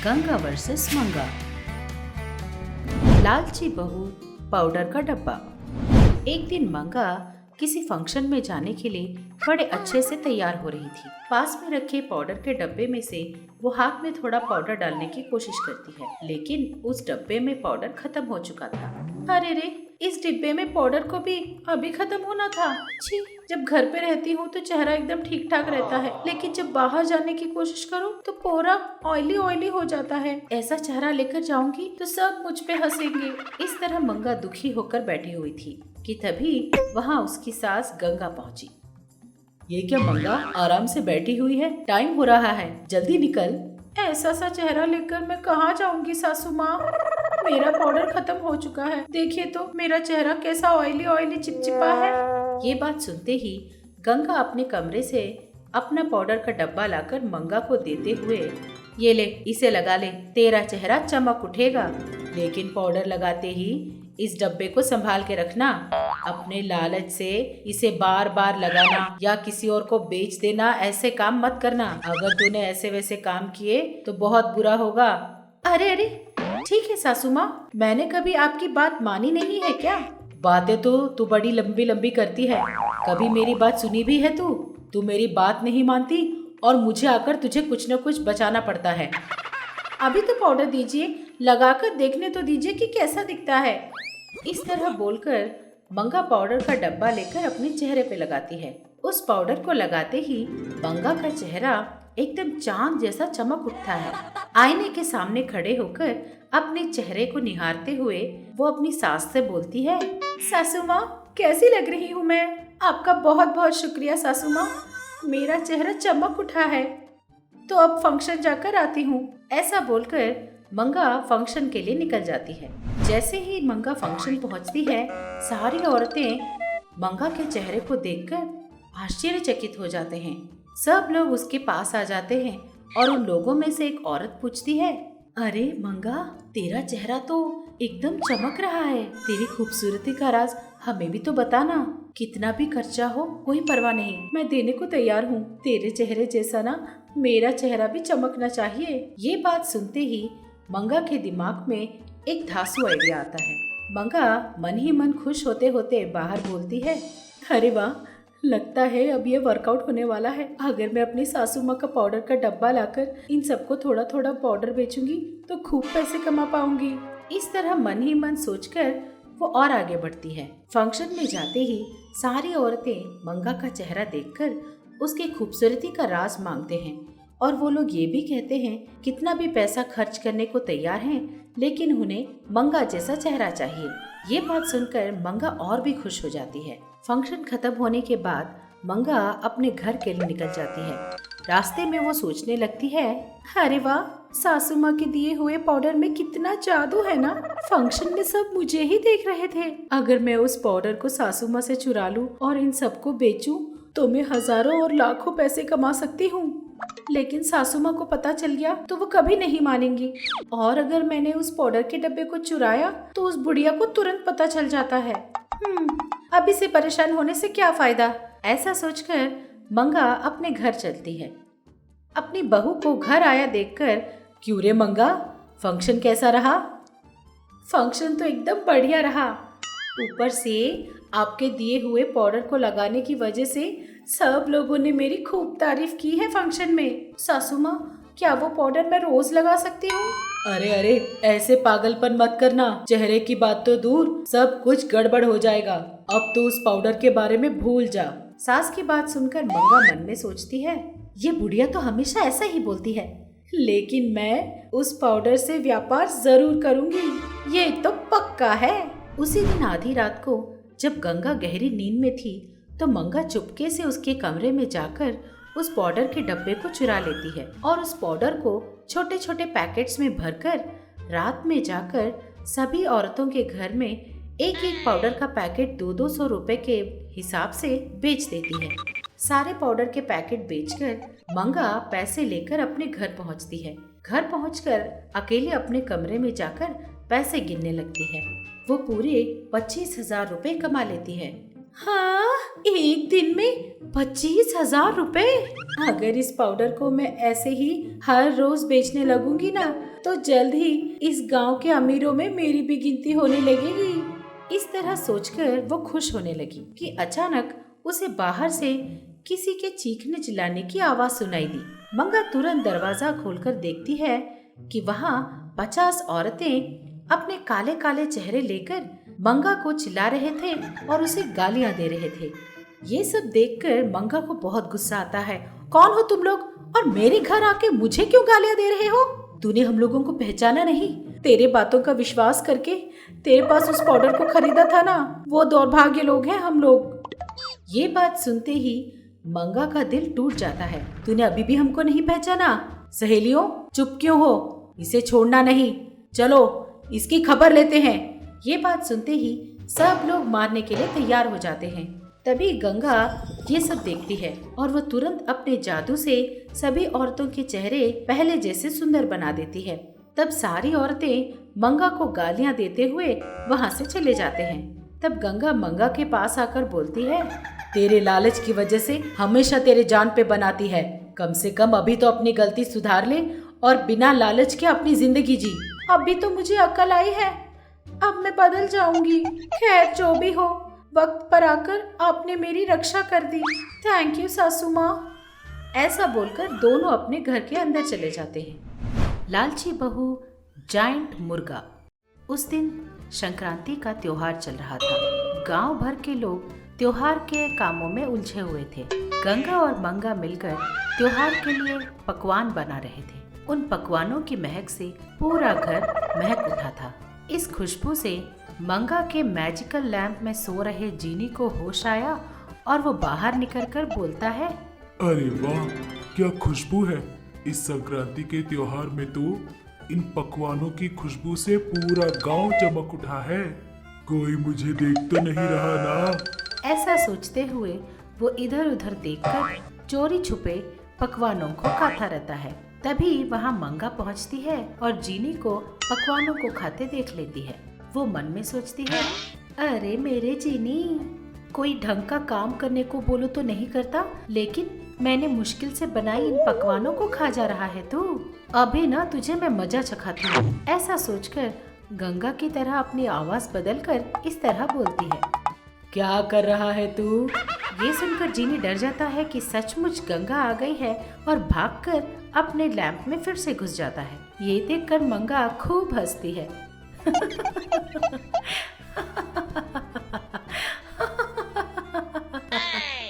Ganga versus मंगा। लालची बहू, पाउडर का डब्बा। एक दिन मंगा किसी फंक्शन में जाने के लिए बड़े अच्छे से तैयार हो रही थी। पास में रखे पाउडर के डब्बे में से वो हाथ में थोड़ा पाउडर डालने की कोशिश करती है, लेकिन उस डब्बे में पाउडर खत्म हो चुका था। अरे रे, इस डिब्बे में पाउडर को भी अभी खत्म होना था। छी, जब घर पे रहती हूँ तो चेहरा एकदम ठीक ठाक रहता है, लेकिन जब बाहर जाने की कोशिश करूँ तो पूरा ऑयली ऑयली हो जाता है। ऐसा चेहरा लेकर जाऊंगी तो सब मुझ पे हंसेंगे। इस तरह मंगा दुखी होकर बैठी हुई थी कि तभी वहाँ उसकी सास गंगा पहुँची। ये क्या मंगा, आराम से बैठी हुई है? टाइम हो रहा है, जल्दी निकल। ऐसा सा चेहरा लेकर मैं कहाँ जाऊंगी सासू माँ? मेरा पाउडर खत्म हो चुका है। देखिए तो मेरा चेहरा कैसा ऑयली ऑयली चिपचिपा है। ये बात सुनते ही गंगा अपने कमरे से अपना पाउडर का डब्बा लाकर मंगा को देते हुए, ये ले, इसे लगा ले, तेरा चेहरा चमक उठेगा। लेकिन पाउडर लगाते ही इस डब्बे को संभाल के रखना। अपने लालच से इसे बार बार लगाना या किसी और को बेच देना, ऐसे काम मत करना। अगर तूने ऐसे वैसे काम किए तो बहुत बुरा होगा। अरे अरे, ठीक है सासू माँ, मैंने कभी आपकी बात मानी नहीं है क्या? बातें तो तू बड़ी लंबी लंबी करती है, कभी मेरी बात सुनी भी है तू? तू मेरी बात नहीं मानती और मुझे आकर तुझे कुछ न कुछ बचाना पड़ता है। अभी तो पाउडर दीजिए, लगाकर देखने तो दीजिए कि कैसा दिखता है। इस तरह बोलकर मंगा पाउडर का डब्बा लेकर अपने चेहरे पे लगाती है। उस पाउडर को लगाते ही मंगा का चेहरा एकदम चांद जैसा चमक उठता है। आईने के सामने खड़े होकर अपने चेहरे को निहारते हुए वो अपनी सास से बोलती है, सासू माँ, कैसी लग रही हूँ मैं? आपका बहुत बहुत शुक्रिया सासू माँ, मेरा चेहरा चमक उठा है। तो अब फंक्शन जाकर आती हूँ। ऐसा बोलकर मंगा फंक्शन के लिए निकल जाती है। जैसे ही मंगा फंक्शन पहुँचती है, सारी औरतें मंगा के चेहरे को देखकर आश्चर्यचकित हो जाते हैं। सब लोग उसके पास आ जाते हैं और उन लोगों में से एक औरत पूछती है, अरे मंगा, तेरा चेहरा तो एकदम चमक रहा है। तेरी खूबसूरती का राज हमें भी तो बताना। कितना भी खर्चा हो कोई परवाह नहीं, मैं देने को तैयार हूँ। तेरे चेहरे जैसा ना मेरा चेहरा भी चमकना चाहिए। ये बात सुनते ही मंगा के दिमाग में एक धांसू आइडिया आता है। मंगा मन ही मन खुश होते होते बाहर बोलती है, अरे वाह, लगता है अब ये वर्कआउट होने वाला है। अगर मैं अपनी सासू माँ का पाउडर का डब्बा लाकर इन सबको थोड़ा थोड़ा पाउडर बेचूंगी तो खूब पैसे कमा पाऊंगी। इस तरह मन ही मन सोचकर वो और आगे बढ़ती है। फंक्शन में जाते ही सारी औरतें मंगा का चेहरा देखकर उसकी खूबसूरती का राज मांगते हैं और वो लोग ये भी कहते हैं कितना भी पैसा खर्च करने को तैयार हैं, लेकिन उन्हें मंगा जैसा चेहरा चाहिए। ये बात सुनकर मंगा और भी खुश हो जाती है। फंक्शन खत्म होने के बाद मंगा अपने घर के लिए निकल जाती है। रास्ते में वो सोचने लगती है, अरे वाह, सासू माँ के दिए हुए पाउडर में कितना जादू है ना। फंक्शन में सब मुझे ही देख रहे थे। अगर मैं उस पाउडर को सासू माँ से चुरा लूं और इन सबको बेचूं तो मैं हजारों और लाखों पैसे कमा सकती हूँ। लेकिन सासू माँ को पता चल गया तो वो कभी नहीं मानेंगी। और अगर मैंने उस पाउडर के डब्बे को चुराया तो उस बुढ़िया को तुरंत पता चल जाता है। अब इसे परेशान होने से क्या फायदा। ऐसा सोचकर मंगा अपने घर चलती है। अपनी बहू को घर आया देखकर, क्यों रे मंगा, फंक्शन कैसा रहा? फंक्शन तो एकदम बढ़िया रहा। ऊपर से आपके दिए हुए पाउडर को लगाने की वजह से सब लोगों ने मेरी खूब तारीफ की है फंक्शन में। सासू माँ, क्या वो पाउडर मैं रोज लगा सकती हूँ? अरे अरे, ऐसे पागलपन मत करना। चेहरे की बात तो दूर, सब कुछ गड़बड़ हो जाएगा। अब तो उस पाउडर के बारे में भूल जा। सास की बात सुनकर मंगा मन में सोचती है, ये बुढ़िया तो हमेशा ऐसा ही बोलती है, लेकिन मैं उस पाउडर से व्यापार जरूर करूंगी, ये तो पक्का है। उसी दिन आधी रात को जब गंगा गहरी नींद में थी तो मंगा चुपके से उसके कमरे में जाकर उस पाउडर के डब्बे को चुरा लेती है और उस पाउडर को छोटे छोटे पैकेट्स में भरकर रात में जाकर सभी औरतों के घर में एक एक पाउडर का पैकेट 200-200 रुपए के हिसाब से बेच देती है। सारे पाउडर के पैकेट बेचकर मंगा पैसे लेकर अपने घर पहुंचती है। घर पहुंचकर अकेले अपने कमरे में जाकर पैसे गिनने लगती है। वो पूरे 25,000 रुपए कमा लेती है। हाँ, एक दिन में 25,000 रुपए। अगर इस पाउडर को मैं ऐसे ही हर रोज बेचने लगूंगी ना, तो जल्द ही इस गांव के अमीरों में मेरी भी गिनती होने लगेगी। इस तरह सोचकर वो खुश होने लगी कि अचानक उसे बाहर से किसी के चीखने चिल्लाने की आवाज सुनाई दी। मंगा तुरंत दरवाजा खोलकर देखती है कि वहाँ 50 औरतें अपने काले काले चेहरे लेकर मंगा को चिल्ला रहे थे और उसे गालियां दे रहे थे। ये सब देखकर मंगा को बहुत गुस्सा आता है। कौन हो तुम लोग और मेरे घर आके मुझे क्यों गालियां दे रहे हो? तूने हम लोगों को पहचाना नहीं? तेरे बातों का विश्वास करके तेरे पास उस पाउडर को खरीदा था ना, वो दौर्भाग्य लोग हैं हम लोग। ये बात सुनते ही मंगा का दिल टूट जाता है। तूने अभी भी हमको नहीं पहचाना? सहेलियों, चुप क्यों हो? इसे छोड़ना नहीं, चलो इसकी खबर लेते हैं। ये बात सुनते ही सब लोग मारने के लिए तैयार हो जाते हैं। तभी गंगा ये सब देखती है और वो तुरंत अपने जादू से सभी औरतों के चेहरे पहले जैसे सुंदर बना देती है। तब सारी औरतें मंगा को गालियां देते हुए वहाँ से चले जाते हैं। तब गंगा मंगा के पास आकर बोलती है, तेरे लालच की वजह से हमेशा तेरे जान पे बनाती है। कम से कम अभी तो अपनी गलती सुधार ले और बिना लालच के अपनी जिंदगी जी। अभी तो मुझे अकल आई है, अब मैं बदल जाऊंगी। खैर जो भी हो, वक्त पर आकर आपने मेरी रक्षा कर दी। थैंक यू सासू माँ। ऐसा बोलकर दोनों अपने घर के अंदर चले जाते हैं। लालची बहू जायंट मुर्गा। उस दिन संक्रांति का त्योहार चल रहा था। गांव भर के लोग त्योहार के कामों में उलझे हुए थे। गंगा और मंगा मिलकर त्योहार के लिए पकवान बना रहे थे। उन पकवानों की महक से पूरा घर महक उठा था। इस खुशबू से मंगा के मैजिकल लैंप में सो रहे जीनी को होश आया और वो बाहर निकलकर बोलता है, अरे वाह, क्या खुशबू है। इस संक्रांति के त्योहार में तो इन पकवानों की खुशबू से पूरा गांव चमक उठा है। कोई मुझे देख तो नहीं रहा ना? ऐसा सोचते हुए वो इधर उधर देखकर चोरी छुपे पकवानों को खाता रहता है। तभी वहाँ मंगा पहुँचती है और जीनी को पकवानों को खाते देख लेती है। वो मन में सोचती है, अरे मेरे जीनी, कोई ढंग का काम करने को बोलो तो नहीं करता, लेकिन मैंने मुश्किल से बनाई इन पकवानों को खा जा रहा है तू। अभी ना तुझे मैं मजा चखाती हूँ। ऐसा सोचकर गंगा की तरह अपनी आवाज बदलकर इस तरह बोलती है, क्या कर रहा है तू? ये सुनकर जीनी डर जाता है कि सचमुच गंगा आ गई है और भागकर अपने लैंप में फिर से घुस जाता है। ये देखकर मंगा खूब हंसती है।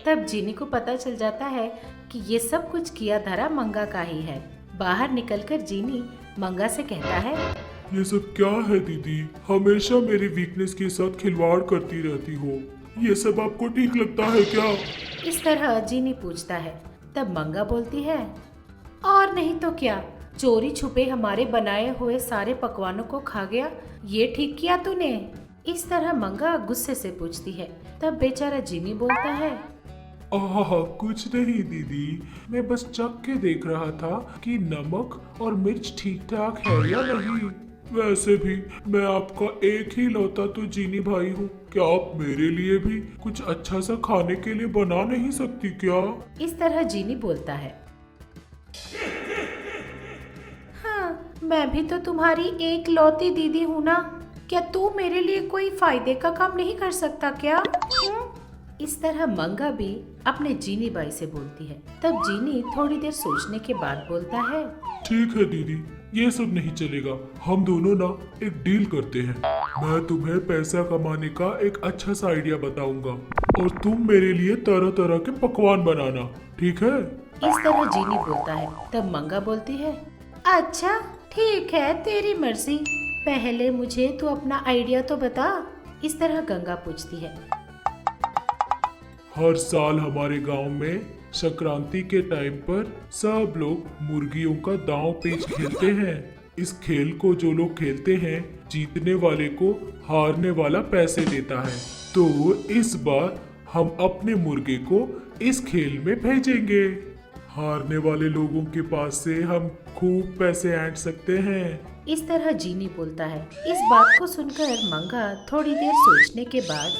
तब जीनी को पता चल जाता है कि ये सब कुछ किया धरा मंगा का ही है। बाहर निकलकर जीनी मंगा से कहता है, ये सब क्या है दीदी? हमेशा मेरी वीकनेस के साथ खिलवाड़ करती रहती हो। ये सब आपको ठीक लगता है क्या? इस तरह जीनी पूछता है। तब मंगा बोलती है, और नहीं तो क्या, चोरी छुपे हमारे बनाए हुए सारे पकवानों को खा गया, ये ठीक किया तूने? इस तरह मंगा गुस्से से पूछती है। तब बेचारा जीनी बोलता है, कुछ नहीं दीदी, मैं बस चख के देख रहा था कि नमक और मिर्च ठीक ठाक है या नहीं। वैसे भी मैं आपका एक ही लौता तो जीनी भाई हूँ। क्या आप मेरे लिए भी कुछ अच्छा सा खाने के लिए बना नहीं सकती क्या? इस तरह जीनी बोलता है, हाँ, मैं भी तो तुम्हारी एक लौती दीदी हूँ ना। क्या तू मेरे लिए कोई फायदे का काम नहीं कर सकता क्या? इस तरह मंगा भी अपने जीनी बाई से बोलती है। तब जीनी थोड़ी देर सोचने के बाद बोलता है, ठीक है दीदी, ये सब नहीं चलेगा। हम दोनों ना एक डील करते हैं। मैं तुम्हें पैसा कमाने का एक अच्छा सा आइडिया बताऊंगा और तुम मेरे लिए तरह तरह के पकवान बनाना, ठीक है? इस तरह जीनी बोलता है। तब मंगा बोलती है, अच्छा ठीक है, तेरी मर्जी। पहले मुझे तू अपना आइडिया तो बता। इस तरह गंगा पूछती है। हर साल हमारे गांव में संक्रांति के टाइम पर सब लोग मुर्गियों का दांव पेच खेलते हैं। इस खेल को जो लोग खेलते हैं, जीतने वाले को हारने वाला पैसे देता है। तो इस बार हम अपने मुर्गे को इस खेल में भेजेंगे। हारने वाले लोगों के पास से हम खूब पैसे ऐंठ सकते हैं। इस तरह जीनी बोलता है। इस बात को सुनकर मंगा थोड़ी देर सोचने के बाद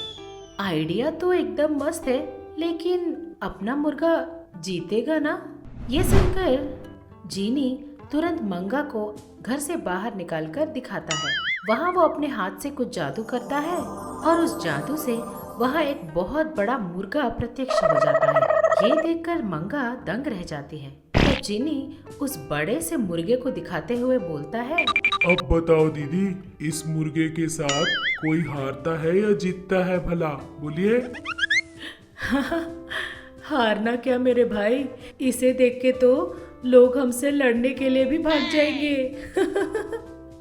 आइडिया तो एकदम मस्त है, लेकिन अपना मुर्गा जीतेगा ना? ये सुनकर जीनी तुरंत मंगा को घर से बाहर निकालकर दिखाता है। वहाँ वो अपने हाथ से कुछ जादू करता है और उस जादू से वहाँ एक बहुत बड़ा मुर्गा प्रत्यक्ष हो जाता है। ये देखकर मंगा दंग रह जाती है। तो जीनी उस बड़े से मुर्गे को दिखाते हुए बोलता है, अब बताओ दीदी, इस मुर्गे के साथ कोई हारता है या जीतता है भला? बोलिए। हारना क्या मेरे भाई, इसे देख के तो लोग हमसे लड़ने के लिए भी भाग जाएंगे।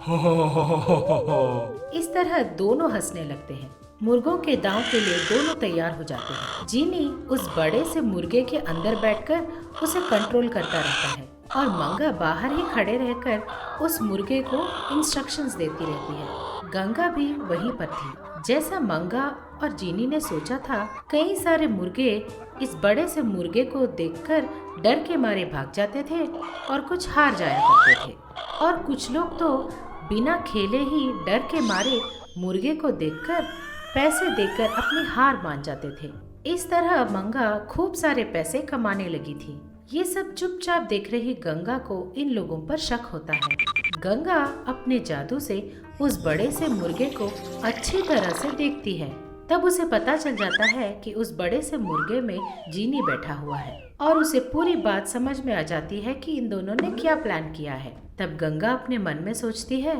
हा हा हा हा हा हा हा। इस तरह दोनों हंसने लगते हैं। मुर्गों के दांव के लिए दोनों तैयार हो जाते हैं। जीनी उस बड़े से मुर्गे के अंदर बैठकर उसे कंट्रोल करता रहता है और मंगा बाहर ही खड़े रहकर उस मुर्गे को इंस्ट्रक्शंस देती रहती है। गंगा भी वहीं पर थी। जैसा मंगा और जीनी ने सोचा था, कई सारे मुर्गे इस बड़े से मुर्गे को देखकर डर के मारे भाग जाते थे और कुछ हार जाया करते थे, और कुछ लोग तो बिना खेले ही डर के मारे मुर्गे को देखकर पैसे देकर अपनी हार मान जाते थे। इस तरह मंगा खूब सारे पैसे कमाने लगी थी। ये सब चुपचाप देख रही गंगा को इन लोगों पर शक होता है। गंगा अपने जादू से उस बड़े से मुर्गे को अच्छी तरह से देखती है। तब उसे पता चल जाता है कि उस बड़े से मुर्गे में जीनी बैठा हुआ है और उसे पूरी बात समझ में आ जाती है कि इन दोनों ने क्या प्लान किया है। तब गंगा अपने मन में सोचती है,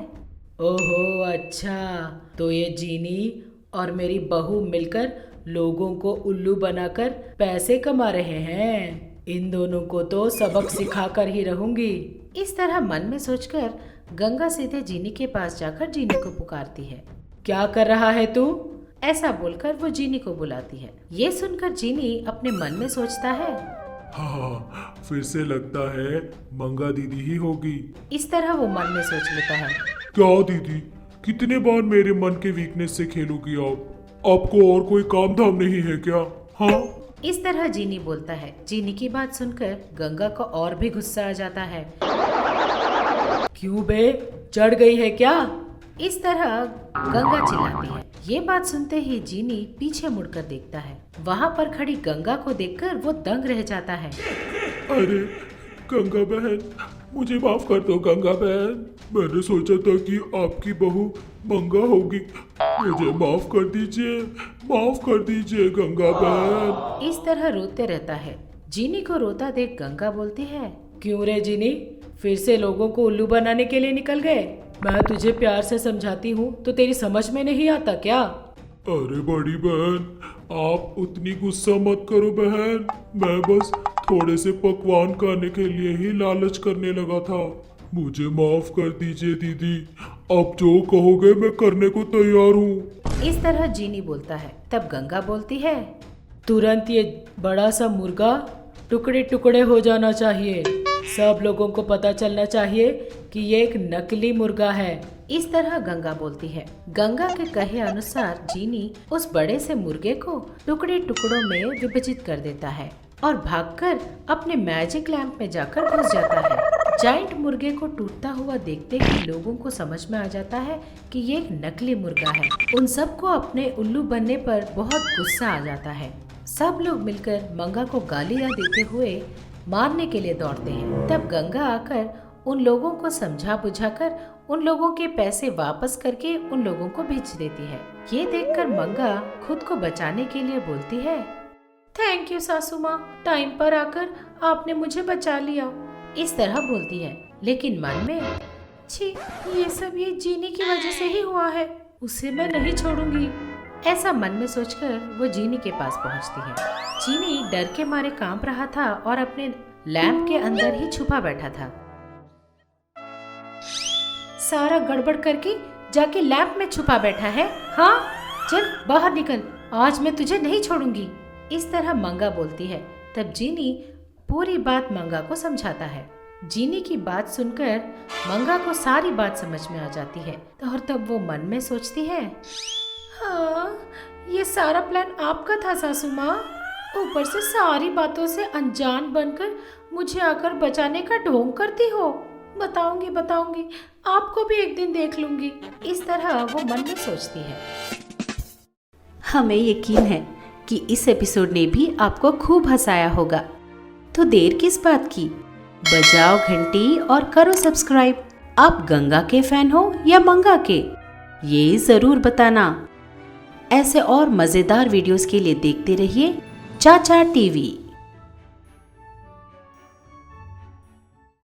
ओहो अच्छा, तो ये जीनी और मेरी बहू मिलकर लोगों को उल्लू बनाकर पैसे कमा रहे हैं। इन दोनों को तो सबक सिखाकर ही रहूंगी। इस तरह मन में सोचकर गंगा सीधे जीनी के पास जाकर जीनी को पुकारती है। क्या कर रहा है तू? ऐसा बोलकर वो जीनी को बुलाती है। ये सुनकर जीनी अपने मन में सोचता है, हाँ, फिर से लगता है मंगा दीदी ही होगी। इस तरह वो मन में सोच लेता है। क्या दीदी, कितने बार मेरे मन के वीकनेस से खेलोगी आप? आपको और कोई काम धाम नहीं है क्या? हाँ, इस तरह जीनी बोलता है। जीनी की बात सुनकर गंगा को और भी गुस्सा आ जाता है। क्यों बे, चढ़ गई है क्या? इस तरह गंगा चिल्लाती है। ये बात सुनते ही जीनी पीछे मुड़कर देखता है। वहाँ पर खड़ी गंगा को देखकर वो दंग रह जाता है। अरे गंगा बहन, मुझे माफ कर दो गंगा बहन। मैंने सोचा था कि आपकी बहू मंगा होगी। मुझे माफ कर दीजिए, माफ कर दीजिए गंगा बहन। इस तरह रोते रहता है। जीनी को रोता देख गंगा बोलती है, क्यों रे जीनी, फिर से लोगों को उल्लू बनाने के लिए निकल गए? मैं तुझे प्यार से समझाती हूँ तो तेरी समझ में नहीं आता क्या? अरे बड़ी बहन, आप उतनी गुस्सा मत करो बहन। मैं बस थोड़े से पकवान खाने के लिए ही लालच करने लगा था। मुझे माफ कर दीजिए दीदी। आप जो कहोगे मैं करने को तैयार हूँ। इस तरह जीनी बोलता है। तब गंगा बोलती है, तुरंत ये बड़ा सा मुर्गा टुकड़े टुकड़े हो जाना चाहिए। सब लोगों को पता चलना चाहिए कि ये एक नकली मुर्गा है। इस तरह गंगा बोलती है। गंगा के कहे अनुसार जीनी उस बड़े से मुर्गे को टुकड़े टुकड़ों में विभाजित कर देता है और भागकर अपने मैजिक लैंप में जाकर घुस जाता है। जाइंट मुर्गे को टूटता हुआ देखते ही लोगों को समझ में आ जाता है कि ये एक नकली मुर्गा है। उन सबको अपने उल्लू बनने पर बहुत गुस्सा आ जाता है। सब लोग मिलकर मंगा को गालियां देते हुए मारने के लिए दौड़ते हैं। तब गंगा आकर उन लोगों को समझा बुझाकर उन लोगों के पैसे वापस करके उन लोगों को भेज देती है। ये देखकर मंगा खुद को बचाने के लिए बोलती है, थैंक यू सासू माँ, टाइम पर आकर आपने मुझे बचा लिया। इस तरह बोलती है, लेकिन मन में, छी, ये सब ये जीनी की वजह से ही हुआ है, उसे मैं नहीं छोड़ूंगी। ऐसा मन में सोचकर वो जीनी के पास पहुंचती है। जीनी डर के मारे कांप रहा था और अपने लैंप के अंदर ही छुपा बैठा था। सारा गड़बड़ करके जाके लैंप में छुपा बैठा है। हाँ, चल बाहर निकल, आज मैं तुझे नहीं छोड़ूंगी। इस तरह मंगा बोलती है। तब जीनी पूरी बात मंगा को समझाता है। जीनी की बात सुनकर मंगा को सारी बात समझ में आ जाती है और तब वो मन में सोचती है, हाँ, ये सारा प्लान आपका था सासू माँ। ऊपर से सारी बातों से अनजान बनकर मुझे आकर बचाने का ढोंग करती हो। बताऊंगी बताऊंगी, आपको भी एक दिन देख लूंगी। इस तरह वो मन में सोचती है। हमें यकीन है कि इस एपिसोड ने भी आपको खूब हंसाया होगा। तो देर किस बात की, बजाओ घंटी और करो सब्सक्राइब। आप गंगा के फैन हो या मंगा के, ये जरूर बताना। ऐसे और मजेदार वीडियोस के लिए देखते रहिए चाचा टीवी।